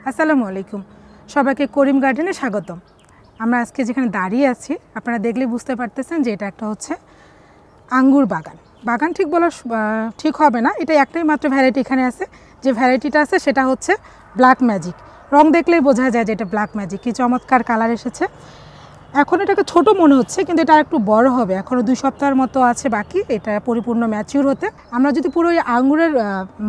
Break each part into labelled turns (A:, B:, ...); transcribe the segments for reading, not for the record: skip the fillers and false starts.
A: আসসালামু আলাইকুম, সবাইকে করিম গার্ডেনে স্বাগতম। আমরা আজকে যেখানে দাঁড়িয়ে আছি আপনারা দেখলে বুঝতে পারতেছেন যে এটা একটা হচ্ছে আঙ্গুর বাগান। বাগান ঠিক বলা ঠিক হবে না, এটা একটাই মাত্র ভ্যারাইটি এখানে আছে। যে ভ্যারাইটিটা আছে সেটা হচ্ছে ব্ল্যাক ম্যাজিক। রং দেখলেই বোঝা যায় যে এটা ব্ল্যাক ম্যাজিক, কি চমৎকার কালার এসেছে। এখন এটাকে ছোট মনে হচ্ছে কিন্তু এটা একটু বড় হবে, এখনও 2 সপ্তাহের মতো আছে বাকি এটা পরিপূর্ণ ম্যাচিউর হতে। আমরা যদি পুরো এই আঙ্গুরের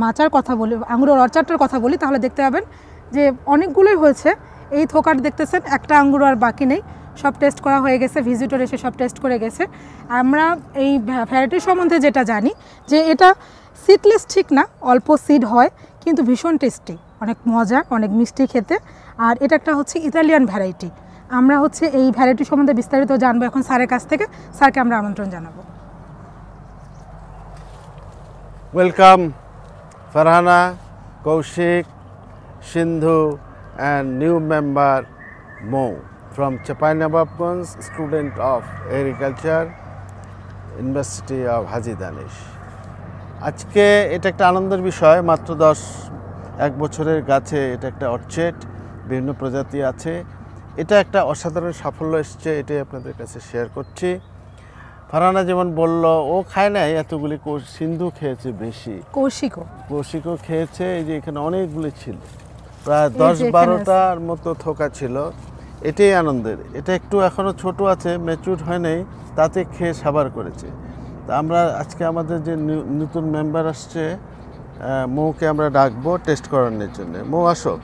A: মাচার কথা বলি, আঙ্গুরের অর্চার্ডটার কথা বলি, তাহলে দেখতে পাবেন যে অনেকগুলোই হয়েছে। এই থোকার দেখতেছেন একটা আঙ্গুর আর বাকি নেই, সব টেস্ট করা হয়ে গেছে, ভিজিটর এসে সব টেস্ট করে গেছে। আমরা এই ভ্যারাইটি সম্বন্ধে যেটা জানি যে এটা সিডলেস ঠিক না, অল্প সিড হয় কিন্তু ভীষণ টেস্টি, অনেক মজা, অনেক মিষ্টি খেতে। আর এটা একটা হচ্ছে ইতালিয়ান ভ্যারাইটি। আমরা হচ্ছে এই ভ্যারাইটি সম্বন্ধে বিস্তারিত জানবো এখন স্যারের কাছ থেকে। স্যারকে আমরা আমন্ত্রণ জানাবো।
B: Welcome Farhana, Kaushik, Sindhu and new member Mo from Chapainababganj, student of agriculture, University of Haji Danish. আজকে এটা একটা আনন্দের বিষয়, মাত্র 1 বছরের গাছে এটা একটা অর্চার্ড, বিভিন্ন প্রজাতি আছে। এটা একটা অসাধারণ সাফল্য এসছে, এটাই আপনাদের কাছে শেয়ার করছি। ফারহানা যেমন বলল ও খায় নাই এতগুলি, সিন্ধু খেয়েছে বেশি, কৌশিকও খেয়েছে। এই যে এখানে অনেকগুলি ছিল, প্রায় 10-12টার মতো থোকা ছিল। এটাই আনন্দের। এটা একটু এখনও ছোট আছে, ম্যাচিউর হয় নাই, তাতে খেয়ে সাবার করেছে। তা আমরা আজকে আমাদের যে নতুন মেম্বার আসছে মৌকে আমরা ডাকবো টেস্ট করানোর জন্য। মৌ আসো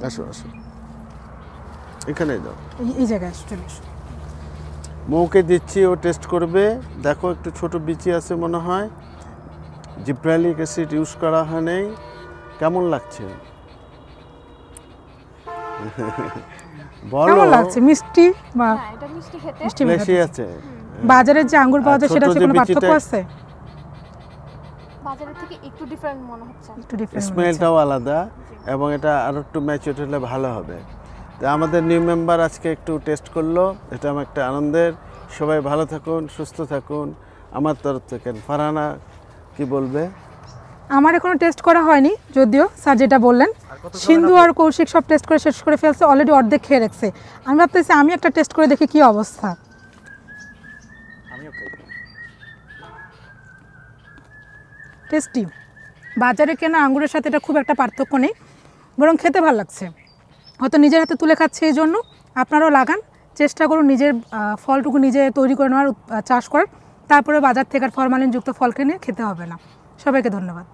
B: আসো আসো, এখানে যাও,
A: এই জায়গায় চলে এসো।
B: মৌকে দিচ্ছি, ও টেস্ট করবে। দেখো একটু ছোট বিচি আছে মনে হয়, জিব্রালিক অ্যাসিড ইউজ করা হয় নাই। কেমন লাগছে বলো?
A: কেমন লাগছে? মিষ্টি বা
C: এটা মিষ্টি খেতে,
A: মিষ্টি
B: বেশি আছে।
A: বাজারের যে আঙ্গুর পাওয়া যায় সেটা কোনো পার্থক্য আছে?
C: বাজারের থেকে একটু ডিফারেন্ট মনে হচ্ছে,
A: একটু ডিফারেন্ট,
B: স্মেলটাও আলাদা এবং এটা আরো একটু ম্যাচিউর হলে ভালো হবে। তো আমাদের নিউ মেম্বার আজকে একটু টেস্ট করলো, এটা আমার একটা আনন্দের। সবাই ভালো থাকুন, সুস্থ থাকুন আমার তরফ থেকে। ফারহানা কি বলবে?
A: আমার এখনো টেস্ট করা হয়নি, যদিও স্যার যেটা বললেন সিন্ধু আর কৌশিক সব টেস্ট করে শেষ করে ফেলছে, অলরেডি অর্ধেক খেয়ে রেখেছে। আমি ভাবতেছি আমি একটা টেস্ট করে দেখি কি অবস্থা। টেস্টি, বাজারে কেনা আঙ্গুরের সাথে এটা খুব একটা পার্থক্য নেই, বরং খেতে ভালো লাগছে। হয়তো নিজের হাতে তুলে খাচ্ছে এই জন্য। আপনারাও লাগান, চেষ্টা করুন নিজের ফলটুকু নিজে তৈরি করে নেওয়ার, চাষ করার, তারপরে বাজার থেকে আর ফরমালিনযুক্ত ফল কিনে খেতে হবে না। সবাইকে ধন্যবাদ।